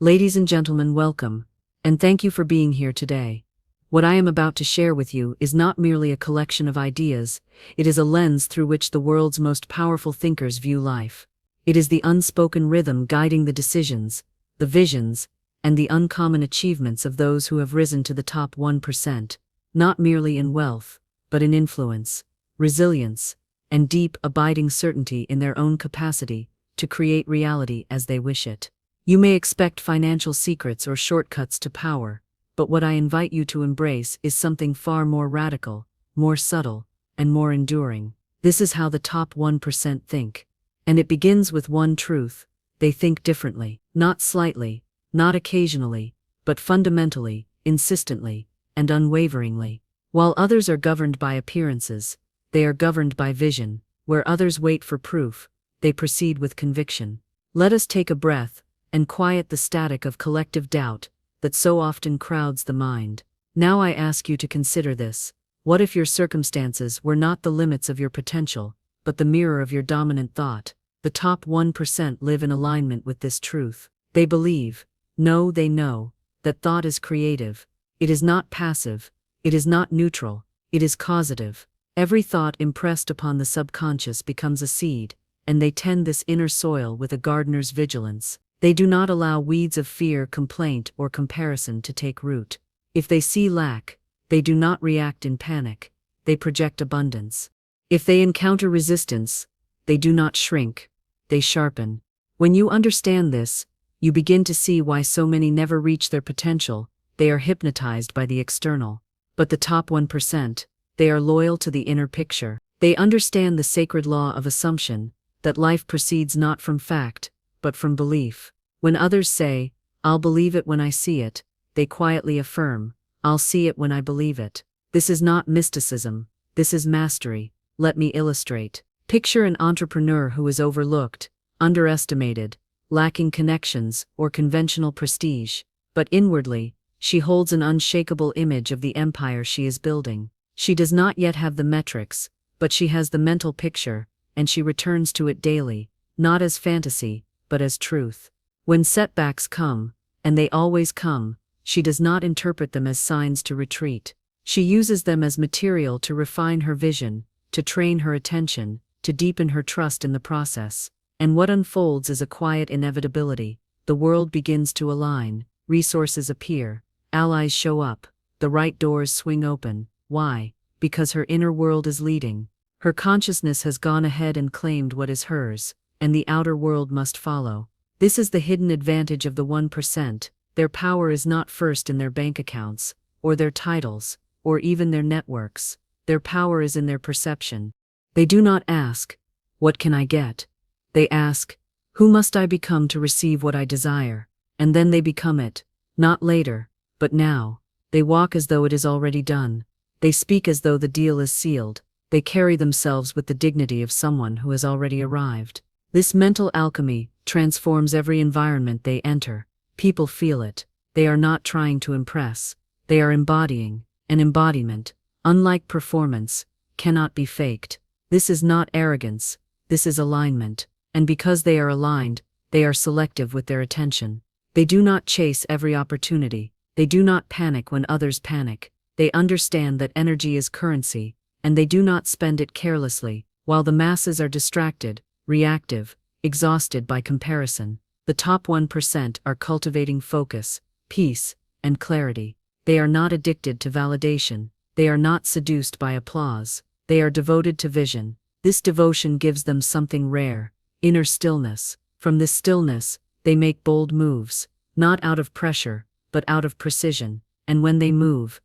Ladies and gentlemen, welcome, and thank you for being here today. What I am about to share with you is not merely a collection of ideas, it is a lens through which the world's most powerful thinkers view life. It is the unspoken rhythm guiding the decisions, the visions, and the uncommon achievements of those who have risen to the top 1%, not merely in wealth, but in influence, resilience, and deep, abiding certainty in their own capacity to create reality as they wish it. You may expect financial secrets or shortcuts to power, but what I invite you to embrace is something far more radical, more subtle, and more enduring. This is how the top 1% think. And it begins with one truth: they think differently, not slightly, not occasionally, but fundamentally, insistently, and unwaveringly. While others are governed by appearances, they are governed by vision. Where others wait for proof, they proceed with conviction. Let us take a breath and quiet the static of collective doubt that so often crowds the mind. Now I ask you to consider this. What if your circumstances were not the limits of your potential, but the mirror of your dominant thought? The top 1% live in alignment with this truth. They believe, they know, that thought is creative. It is not passive. It is not neutral. It is causative. Every thought impressed upon the subconscious becomes a seed, and they tend this inner soil with a gardener's vigilance. They do not allow weeds of fear, complaint, or comparison to take root. If they see lack, they do not react in panic. They project abundance. If they encounter resistance, they do not shrink. They sharpen. When you understand this, you begin to see why so many never reach their potential. They are hypnotized by the external. But the top 1%, they are loyal to the inner picture. They understand the sacred law of assumption, that life proceeds not from fact, but from belief. When others say, "I'll believe it when I see it," they quietly affirm, "I'll see it when I believe it." This is not mysticism. This is mastery. Let me illustrate. Picture an entrepreneur who is overlooked, underestimated, lacking connections or conventional prestige. But inwardly, she holds an unshakable image of the empire she is building. She does not yet have the metrics, but she has the mental picture, and she returns to it daily, not as fantasy, but as truth. When setbacks come, and they always come, she does not interpret them as signs to retreat. She uses them as material to refine her vision, to train her attention, to deepen her trust in the process. And what unfolds is a quiet inevitability. The world begins to align, resources appear, allies show up, the right doors swing open. Why? Because her inner world is leading. Her consciousness has gone ahead and claimed what is hers, and the outer world must follow. This is the hidden advantage of the 1%. Their power is not first in their bank accounts, or their titles, or even their networks. Their power is in their perception. They do not ask, "What can I get?" They ask, "Who must I become to receive what I desire?" And then they become it, not later, but now. They walk as though it is already done. They speak as though the deal is sealed. They carry themselves with the dignity of someone who has already arrived. This mental alchemy transforms every environment they enter. People feel it. They are not trying to impress. They are embodying. An embodiment, unlike performance, cannot be faked. This is not arrogance. This is alignment. And because they are aligned, they are selective with their attention. They do not chase every opportunity. They do not panic when others panic. They understand that energy is currency, and they do not spend it carelessly. While the masses are distracted, reactive, exhausted by comparison, the top 1% are cultivating focus, peace, and clarity. They are not addicted to validation. They are not seduced by applause. They are devoted to vision. This devotion gives them something rare: inner stillness. From this stillness, they make bold moves, not out of pressure, but out of precision. And when they move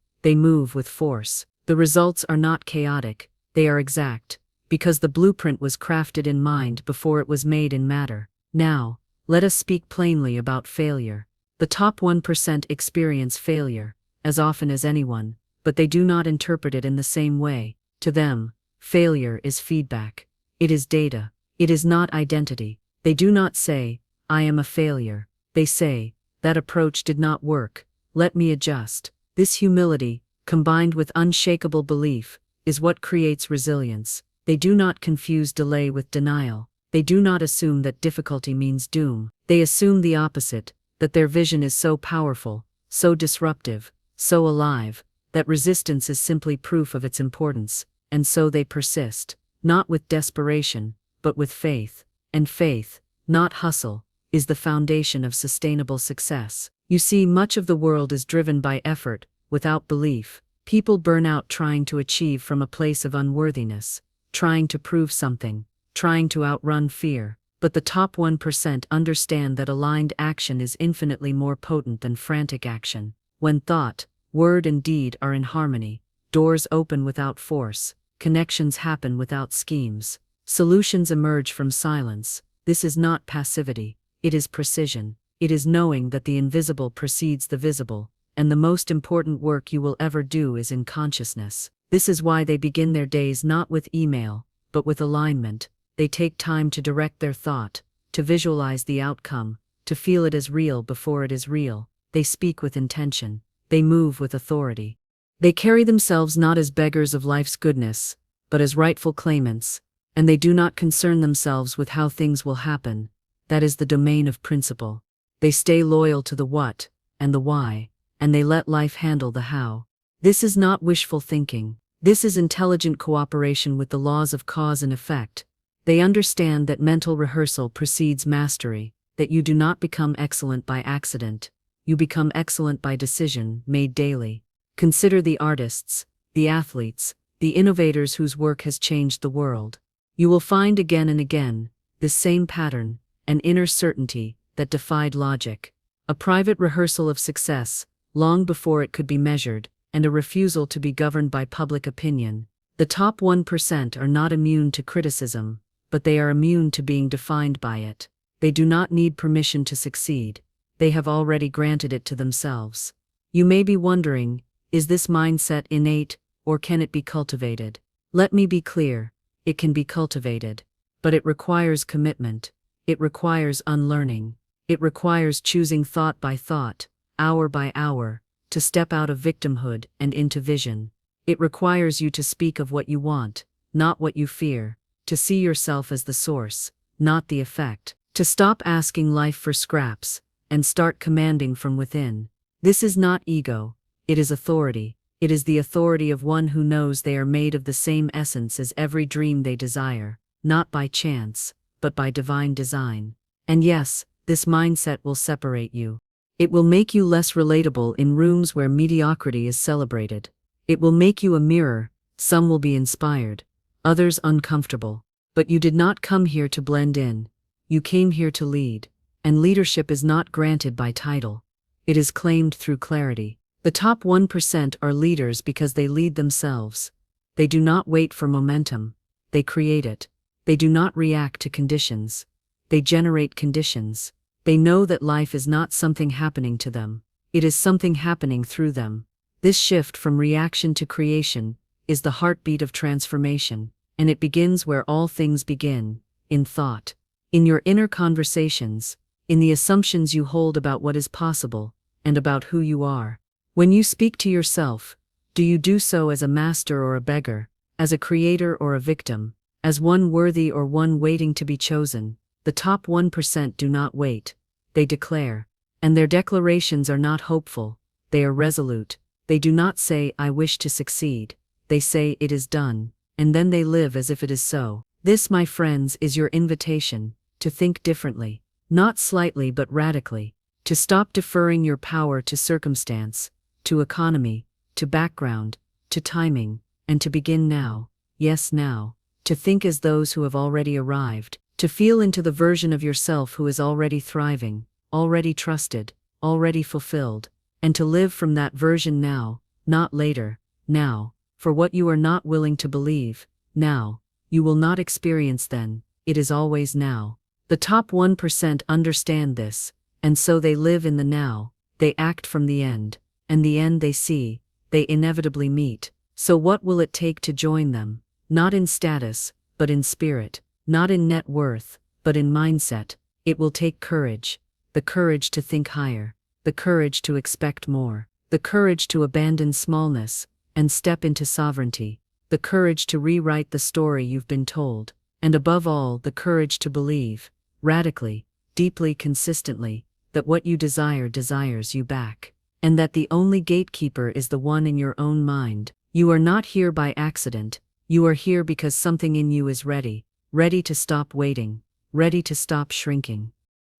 with force. The results are not chaotic, they are exact, because the blueprint was crafted in mind before it was made in matter. Now, let us speak plainly about failure. The top 1% experience failure, as often as anyone, but they do not interpret it in the same way. To them, failure is feedback. It is data. It is not identity. They do not say, "I am a failure." They say, "That approach did not work. Let me adjust." This humility, combined with unshakable belief, is what creates resilience. They do not confuse delay with denial. They do not assume that difficulty means doom. They assume the opposite, that their vision is so powerful, so disruptive, so alive, that resistance is simply proof of its importance, and so they persist, not with desperation, but with faith. And faith, not hustle, is the foundation of sustainable success. You see, much of the world is driven by effort, without belief. People burn out trying to achieve from a place of unworthiness, trying to prove something, trying to outrun fear. But the top 1% understand that aligned action is infinitely more potent than frantic action. When thought, word and deed are in harmony, doors open without force, connections happen without schemes, solutions emerge from silence. This is not passivity, it is precision. It is knowing that the invisible precedes the visible, and the most important work you will ever do is in consciousness. This is why they begin their days not with email, but with alignment. They take time to direct their thought, to visualize the outcome, to feel it as real before it is real. They speak with intention. They move with authority. They carry themselves not as beggars of life's goodness, but as rightful claimants, and they do not concern themselves with how things will happen. That is the domain of principle. They stay loyal to the what and the why, and they let life handle the how. This is not wishful thinking. This is intelligent cooperation with the laws of cause and effect. They understand that mental rehearsal precedes mastery, that you do not become excellent by accident. You become excellent by decision made daily. Consider the artists, the athletes, the innovators whose work has changed the world. You will find again and again this same pattern, an inner certainty that defied logic, a private rehearsal of success, long before it could be measured, and a refusal to be governed by public opinion. The top 1% are not immune to criticism, but they are immune to being defined by it. They do not need permission to succeed. They have already granted it to themselves. You may be wondering, is this mindset innate, or can it be cultivated? Let me be clear, it can be cultivated, but it requires commitment. It requires unlearning. It requires choosing thought by thought, hour by hour, to step out of victimhood and into vision. It requires you to speak of what you want, not what you fear, to see yourself as the source, not the effect, to stop asking life for scraps, and start commanding from within. This is not ego, it is authority. It is the authority of one who knows they are made of the same essence as every dream they desire, not by chance, but by divine design. And yes, this mindset will separate you. It will make you less relatable in rooms where mediocrity is celebrated. It will make you a mirror. Some will be inspired, others uncomfortable. But you did not come here to blend in. You came here to lead. And leadership is not granted by title. It is claimed through clarity. The top 1% are leaders because they lead themselves. They do not wait for momentum. They create it. They do not react to conditions. They generate conditions. They know that life is not something happening to them. It is something happening through them. This shift from reaction to creation is the heartbeat of transformation, and it begins where all things begin, in thought, in your inner conversations, in the assumptions you hold about what is possible, and about who you are. When you speak to yourself, do you do so as a master or a beggar, as a creator or a victim, as one worthy or one waiting to be chosen? The top 1% do not wait. They declare. And their declarations are not hopeful. They are resolute. They do not say, "I wish to succeed." They say, "It is done." And then they live as if it is so. This, my friends, is your invitation to think differently, not slightly but radically, to stop deferring your power to circumstance, to economy, to background, to timing, and to begin now, yes now, to think as those who have already arrived, to feel into the version of yourself who is already thriving, already trusted, already fulfilled, and to live from that version now, not later, now, for what you are not willing to believe, now, you will not experience then, it is always now. The top 1% understand this, and so they live in the now, they act from the end, and the end they see, they inevitably meet. So what will it take to join them? Not in status, but in spirit. Not in net worth, but in mindset. It will take courage. The courage to think higher. The courage to expect more. The courage to abandon smallness and step into sovereignty. The courage to rewrite the story you've been told. And above all, the courage to believe, radically, deeply, consistently, that what you desire desires you back, and that the only gatekeeper is the one in your own mind. You are not here by accident, you are here because something in you is ready, ready to stop waiting, ready to stop shrinking,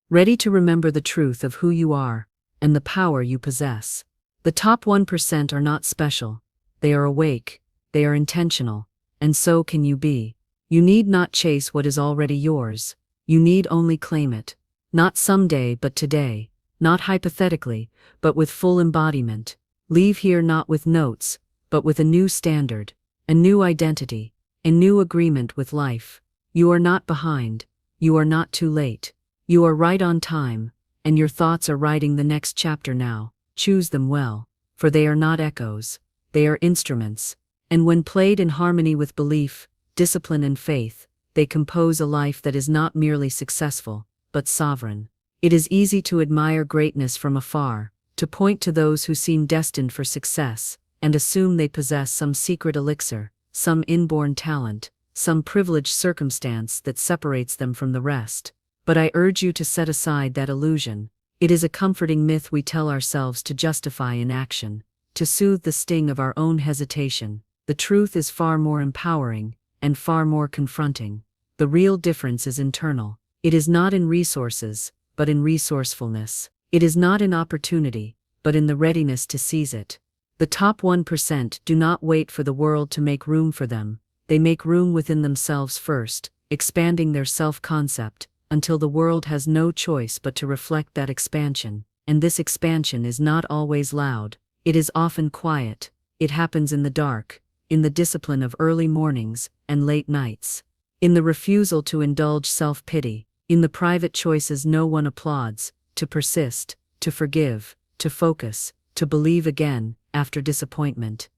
ready to remember the truth of who you are and the power you possess. The top 1% are not special, they are awake, they are intentional, and so can you be. You need not chase what is already yours, you need only claim it. Not someday but today, not hypothetically, but with full embodiment. Leave here not with notes, but with a new standard, a new identity, a new agreement with life. You are not behind, you are not too late, you are right on time, and your thoughts are writing the next chapter now. Choose them well, for they are not echoes, they are instruments, and when played in harmony with belief, discipline and faith, they compose a life that is not merely successful, but sovereign. It is easy to admire greatness from afar, to point to those who seem destined for success, and assume they possess some secret elixir, some inborn talent, some privileged circumstance that separates them from the rest. But I urge you to set aside that illusion. It is a comforting myth we tell ourselves to justify inaction, to soothe the sting of our own hesitation. The truth is far more empowering, and far more confronting. The real difference is internal. It is not in resources, but in resourcefulness. It is not in opportunity, but in the readiness to seize it. The top 1% do not wait for the world to make room for them, they make room within themselves first, expanding their self-concept, until the world has no choice but to reflect that expansion. And this expansion is not always loud, it is often quiet, it happens in the dark, in the discipline of early mornings and late nights, in the refusal to indulge self-pity, in the private choices no one applauds, to persist, to forgive, to focus, to believe again, after disappointment.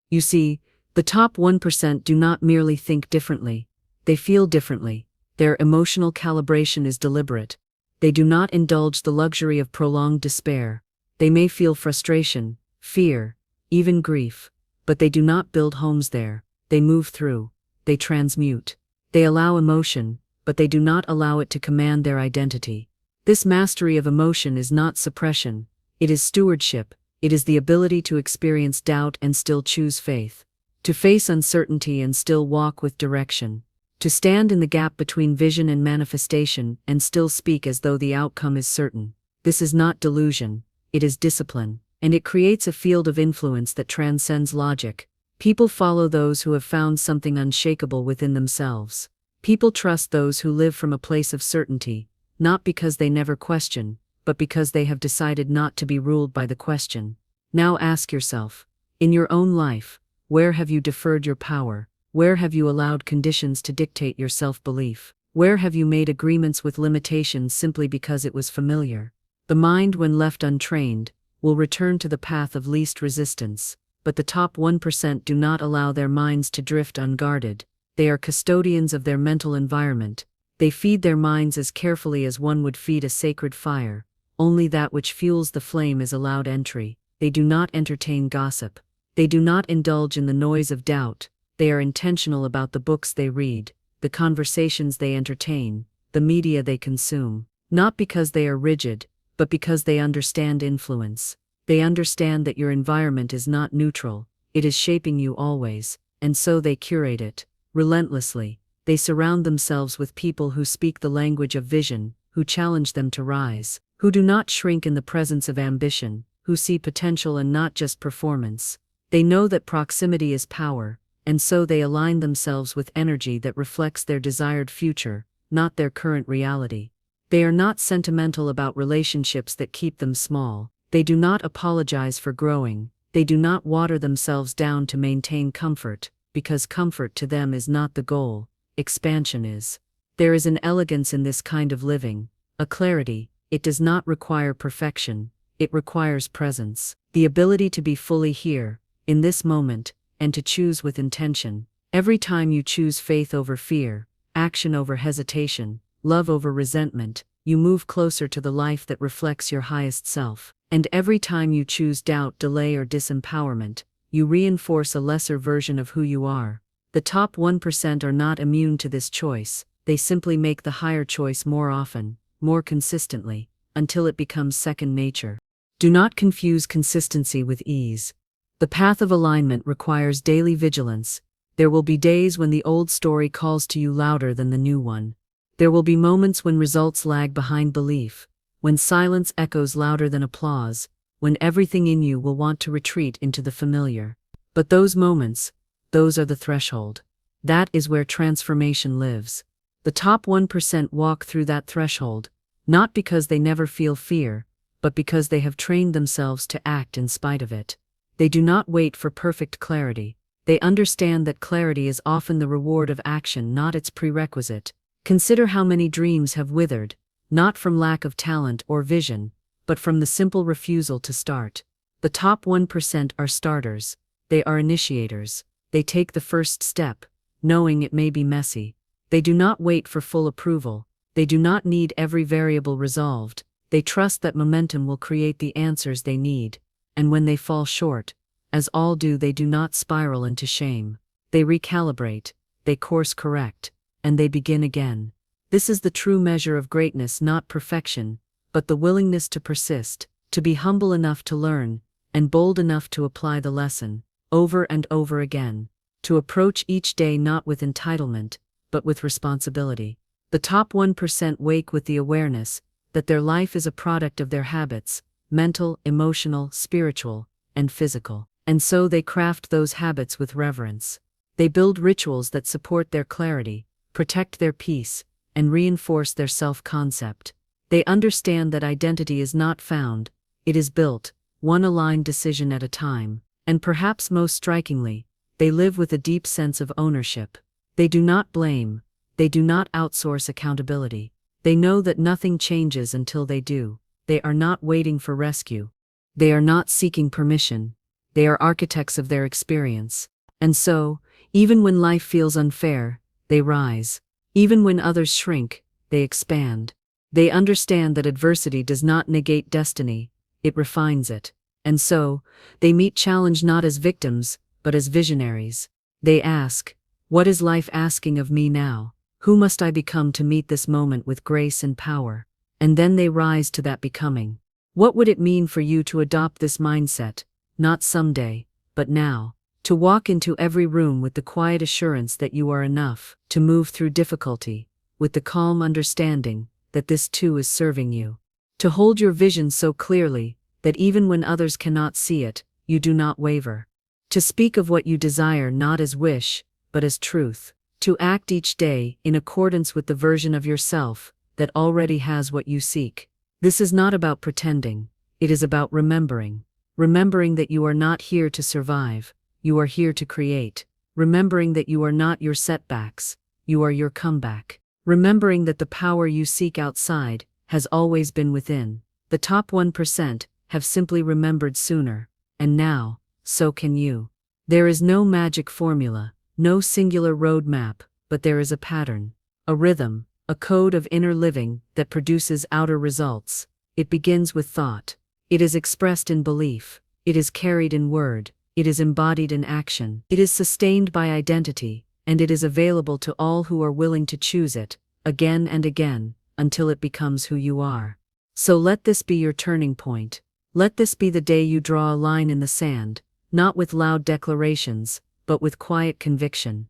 You see, the top 1% do not merely think differently, they feel differently. Their emotional calibration is deliberate. They do not indulge the luxury of prolonged despair. They may feel frustration, fear, even grief, but they do not build homes there. They move through, they transmute. They allow emotion, but they do not allow it to command their identity. This mastery of emotion is not suppression, it is stewardship. It is the ability to experience doubt and still choose faith, to face uncertainty and still walk with direction, to stand in the gap between vision and manifestation and still speak as though the outcome is certain. This is not delusion, it is discipline, and it creates a field of influence that transcends logic. People follow those who have found something unshakable within themselves. People trust those who live from a place of certainty, not because they never question, but because they have decided not to be ruled by the question. Now ask yourself, in your own life, where have you deferred your power? Where have you allowed conditions to dictate your self-belief? Where have you made agreements with limitations simply because it was familiar? The mind, when left untrained, will return to the path of least resistance, but the top 1% do not allow their minds to drift unguarded. They are custodians of their mental environment. They feed their minds as carefully as one would feed a sacred fire. Only that which fuels the flame is allowed entry. They do not entertain gossip. They do not indulge in the noise of doubt. They are intentional about the books they read, the conversations they entertain, the media they consume, not because they are rigid, but because they understand influence. They understand that your environment is not neutral, it is shaping you always, and so they curate it, relentlessly. They surround themselves with people who speak the language of vision, who challenge them to rise, who do not shrink in the presence of ambition, who see potential and not just performance. They know that proximity is power, and so they align themselves with energy that reflects their desired future, not their current reality. They are not sentimental about relationships that keep them small. They do not apologize for growing. They do not water themselves down to maintain comfort, because comfort to them is not the goal, expansion is. There is an elegance in this kind of living, a clarity. It does not require perfection, it requires presence, the ability to be fully here, in this moment, and to choose with intention. Every time you choose faith over fear, action over hesitation, love over resentment, you move closer to the life that reflects your highest self. And every time you choose doubt, delay, or disempowerment, you reinforce a lesser version of who you are. The top 1% are not immune to this choice, they simply make the higher choice more often, more consistently, until it becomes second nature. Do not confuse consistency with ease. The path of alignment requires daily vigilance. There will be days when the old story calls to you louder than the new one. There will be moments when results lag behind belief, when silence echoes louder than applause, when everything in you will want to retreat into the familiar. But those moments, those are the threshold. That is where transformation lives. The top 1% walk through that threshold, not because they never feel fear, but because they have trained themselves to act in spite of it. They do not wait for perfect clarity. They understand that clarity is often the reward of action, not its prerequisite. Consider how many dreams have withered, not from lack of talent or vision, but from the simple refusal to start. The top 1% are starters. They are initiators. They take the first step, knowing it may be messy. They do not wait for full approval. They do not need every variable resolved. They trust that momentum will create the answers they need. And when they fall short, as all do, they do not spiral into shame. They recalibrate, they course correct, and they begin again. This is the true measure of greatness, not perfection, but the willingness to persist, to be humble enough to learn, and bold enough to apply the lesson, over and over again, to approach each day not with entitlement, but with responsibility. The top 1% wake with the awareness that their life is a product of their habits, mental, emotional, spiritual, and physical. And so they craft those habits with reverence. They build rituals that support their clarity, protect their peace, and reinforce their self-concept. They understand that identity is not found, it is built, one aligned decision at a time. And perhaps most strikingly, they live with a deep sense of ownership. They do not blame, they do not outsource accountability. They know that nothing changes until they do. They are not waiting for rescue. They are not seeking permission. They are architects of their experience. And so, even when life feels unfair, they rise. Even when others shrink, they expand. They understand that adversity does not negate destiny, it refines it. And so, they meet challenge not as victims, but as visionaries. They ask, what is life asking of me now? Who must I become to meet this moment with grace and power? And then they rise to that becoming. What would it mean for you to adopt this mindset, not someday, but now? To walk into every room with the quiet assurance that you are enough, to move through difficulty, with the calm understanding that this too is serving you. To hold your vision so clearly, that even when others cannot see it, you do not waver. To speak of what you desire not as wish, but as truth. To act each day in accordance with the version of yourself that already has what you seek. This is not about pretending, it is about remembering. Remembering that you are not here to survive, you are here to create. Remembering that you are not your setbacks, you are your comeback. Remembering that the power you seek outside has always been within. The top 1% have simply remembered sooner, and now, so can you. There is no magic formula, no singular roadmap, but there is a pattern, a rhythm, a code of inner living that produces outer results. It begins with thought. It is expressed in belief. It is carried in word. It is embodied in action. It is sustained by identity, and it is available to all who are willing to choose it, again and again, until it becomes who you are. So let this be your turning point. Let this be the day you draw a line in the sand, not with loud declarations, but with quiet conviction.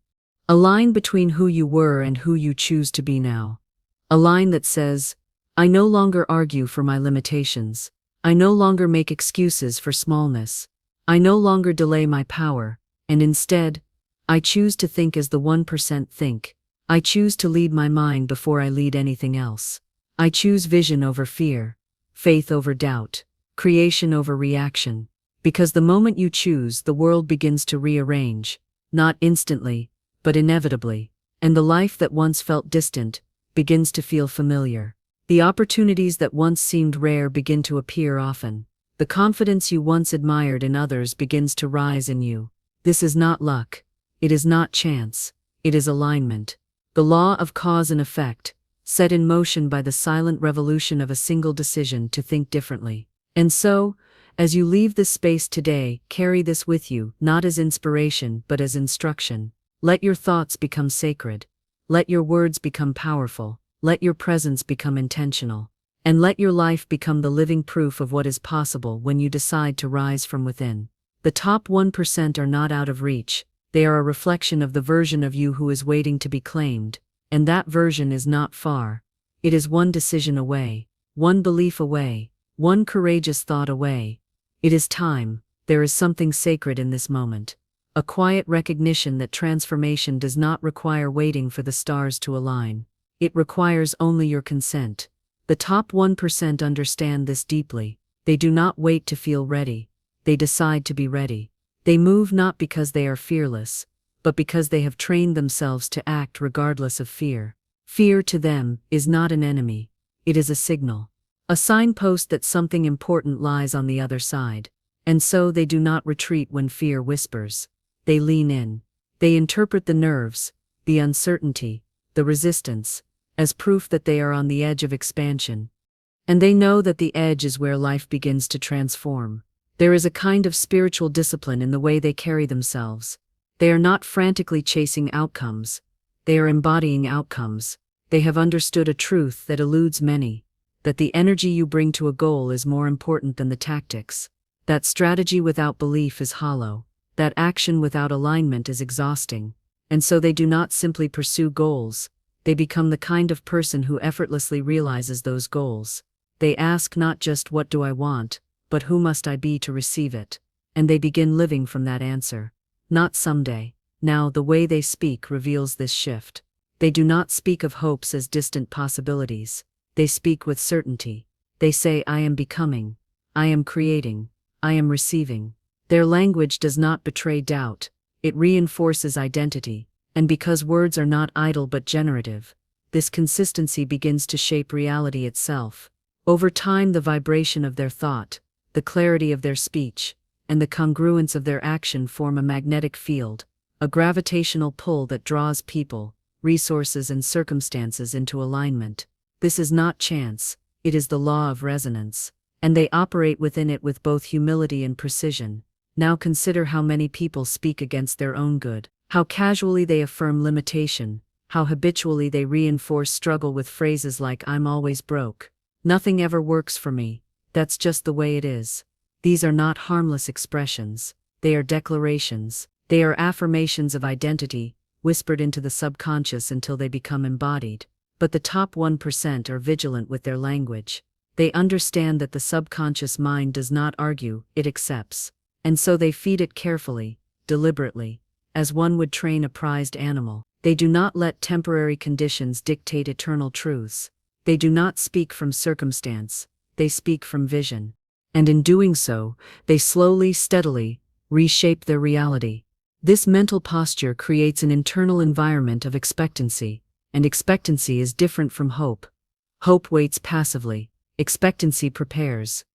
A line between who you were and who you choose to be now. A line that says, I no longer argue for my limitations. I no longer make excuses for smallness. I no longer delay my power, and instead, I choose to think as the 1% think. I choose to lead my mind before I lead anything else. I choose vision over fear, faith over doubt, creation over reaction. Because the moment you choose, the world begins to rearrange, not instantly, but inevitably, and the life that once felt distant begins to feel familiar. The opportunities that once seemed rare begin to appear often. The confidence you once admired in others begins to rise in you. This is not luck. It is not chance. It is alignment. The law of cause and effect, set in motion by the silent revolution of a single decision to think differently. And so, as you leave this space today, carry this with you, not as inspiration, but as instruction. Let your thoughts become sacred. Let your words become powerful. Let your presence become intentional. And let your life become the living proof of what is possible when you decide to rise from within. The top 1% are not out of reach, they are a reflection of the version of you who is waiting to be claimed, and that version is not far. It is one decision away, one belief away, one courageous thought away. It is time. There is something sacred in this moment. A quiet recognition that transformation does not require waiting for the stars to align. It requires only your consent. The top 1% understand this deeply. They do not wait to feel ready. They decide to be ready. They move not because they are fearless, but because they have trained themselves to act regardless of fear. Fear to them is not an enemy. It is a signal. A signpost that something important lies on the other side. And so they do not retreat when fear whispers. They lean in. They interpret the nerves, the uncertainty, the resistance, as proof that they are on the edge of expansion. And they know that the edge is where life begins to transform. There is a kind of spiritual discipline in the way they carry themselves. They are not frantically chasing outcomes. They are embodying outcomes. They have understood a truth that eludes many, that the energy you bring to a goal is more important than the tactics. That strategy without belief is hollow. That action without alignment is exhausting. And so they do not simply pursue goals. They become the kind of person who effortlessly realizes those goals. They ask not just what do I want, but who must I be to receive it? And they begin living from that answer. Not someday. Now the way they speak reveals this shift. They do not speak of hopes as distant possibilities. They speak with certainty. They say, I am becoming. I am creating. I am receiving. Their language does not betray doubt. It reinforces identity. And because words are not idle but generative, this consistency begins to shape reality itself. Over time, the vibration of their thought, the clarity of their speech, and the congruence of their action form a magnetic field, a gravitational pull that draws people, resources, and circumstances into alignment. This is not chance, it is the law of resonance, and they operate within it with both humility and precision. Now consider how many people speak against their own good, how casually they affirm limitation, how habitually they reinforce struggle with phrases like I'm always broke, nothing ever works for me, that's just the way it is. These are not harmless expressions, they are declarations, they are affirmations of identity, whispered into the subconscious until they become embodied. But the top 1% are vigilant with their language. They understand that the subconscious mind does not argue, it accepts. And so they feed it carefully, deliberately, as one would train a prized animal. They do not let temporary conditions dictate eternal truths. They do not speak from circumstance, they speak from vision. And in doing so, they slowly, steadily, reshape their reality. This mental posture creates an internal environment of expectancy, and expectancy is different from hope. Hope waits passively, expectancy prepares.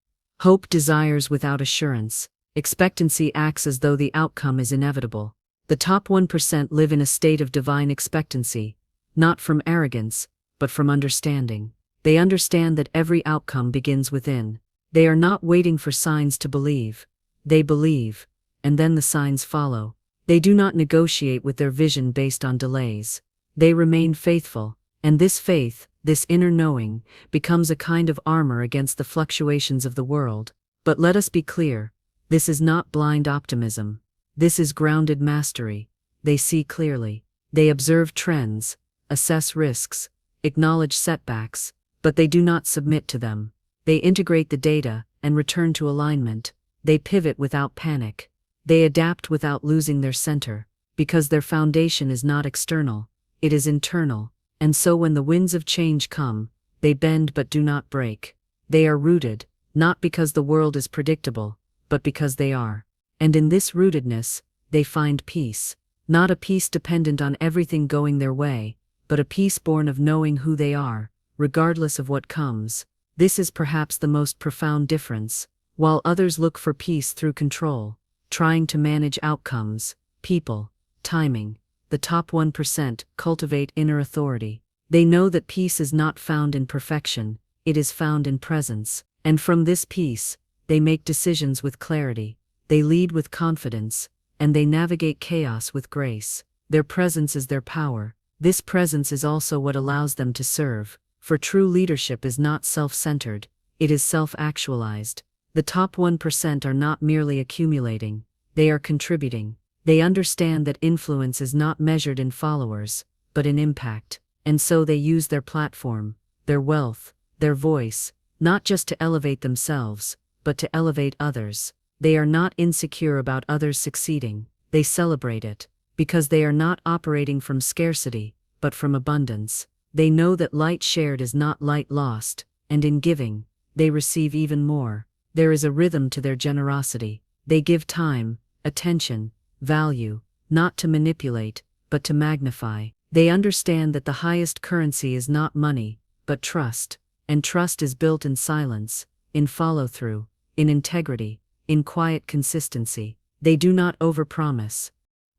Hope desires without assurance, expectancy acts as though the outcome is inevitable. The top 1% live in a state of divine expectancy, not from arrogance, but from understanding. They understand that every outcome begins within. They are not waiting for signs to believe. They believe, and then the signs follow. They do not negotiate with their vision based on delays. They remain faithful, and this faith, this inner knowing, becomes a kind of armor against the fluctuations of the world. But let us be clear, this is not blind optimism. This is grounded mastery. They see clearly. They observe trends, assess risks, acknowledge setbacks, but they do not submit to them. They integrate the data and return to alignment. They pivot without panic. They adapt without losing their center, because their foundation is not external, it is internal. And so when the winds of change come, they bend but do not break. They are rooted, not because the world is predictable, but because they are. And in this rootedness, they find peace. Not a peace dependent on everything going their way, but a peace born of knowing who they are, regardless of what comes. This is perhaps the most profound difference. While others look for peace through control, trying to manage outcomes, people, timing, the top 1% cultivate inner authority. They know that peace is not found in perfection, it is found in presence. And from this peace, they make decisions with clarity. They lead with confidence, and they navigate chaos with grace. Their presence is their power. This presence is also what allows them to serve, For true leadership is not self-centered, it is self-actualized. The top 1% are not merely accumulating, they are contributing. They understand that influence is not measured in followers, but in impact, and so they use their platform, their wealth, their voice, not just to elevate themselves, but to elevate others. They are not insecure about others succeeding, they celebrate it, because they are not operating from scarcity, but from abundance. They know that light shared is not light lost, and in giving, they receive even more. There is a rhythm to their generosity. They give time, attention, value, not to manipulate, but to magnify. They understand that the highest currency is not money, but trust, and trust is built in silence, in follow-through, in integrity, in quiet consistency. They do not overpromise.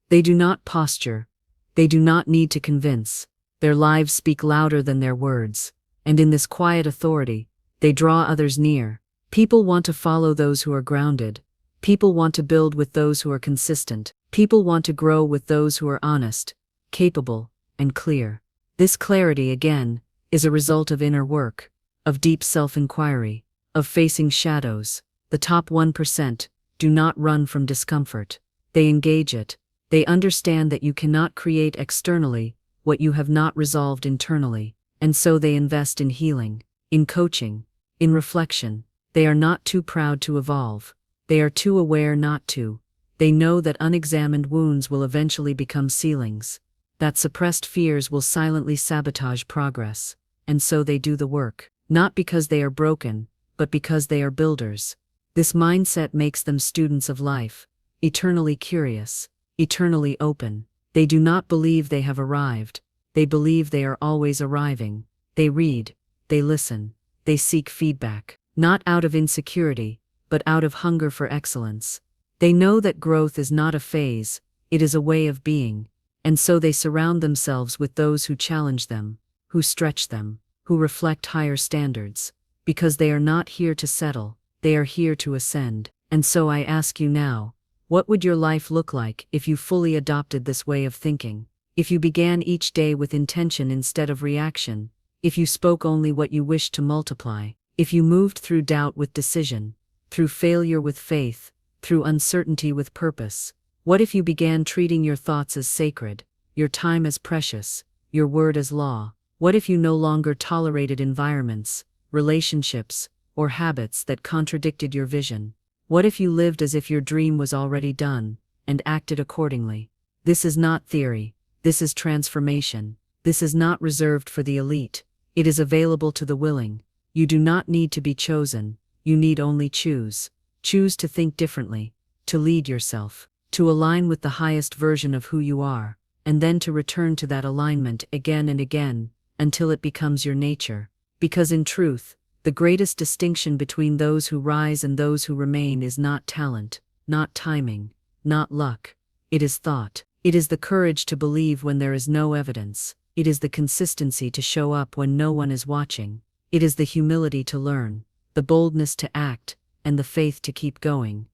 They do not posture. They do not need to convince. Their lives speak louder than their words, and in this quiet authority, they draw others near. People want to follow those who are grounded. People want to build with those who are consistent. People want to grow with those who are honest, capable, and clear. This clarity, again, is a result of inner work, of deep self-inquiry, of facing shadows. The top 1% do not run from discomfort. They engage it. They understand that you cannot create externally what you have not resolved internally, and so they invest in healing, in coaching, in reflection. They are not too proud to evolve. They are too aware not to. They know that unexamined wounds will eventually become ceilings, that suppressed fears will silently sabotage progress, and so they do the work, not because they are broken, but because they are builders. This mindset makes them students of life, eternally curious, eternally open. They do not believe they have arrived. They believe they are always arriving. They read, they listen, they seek feedback, not out of insecurity, but out of hunger for excellence. They know that growth is not a phase, it is a way of being, and so they surround themselves with those who challenge them, who stretch them, who reflect higher standards, because they are not here to settle, they are here to ascend. And so I ask you now, what would your life look like if you fully adopted this way of thinking? If you began each day with intention instead of reaction? If you spoke only what you wished to multiply? If you moved through doubt with decision, through failure with faith, through uncertainty with purpose? What if you began treating your thoughts as sacred, your time as precious, your word as law? What if you no longer tolerated environments, relationships, or habits that contradicted your vision? What if you lived as if your dream was already done, and acted accordingly? This is not theory. This is transformation. This is not reserved for the elite. It is available to the willing. You do not need to be chosen. You need only choose. Choose to think differently, to lead yourself, to align with the highest version of who you are, and then to return to that alignment again and again, until it becomes your nature. Because in truth, the greatest distinction between those who rise and those who remain is not talent, not timing, not luck. It is thought. It is the courage to believe when there is no evidence. It is the consistency to show up when no one is watching. It is the humility to learn, the boldness to act, and the faith to keep going.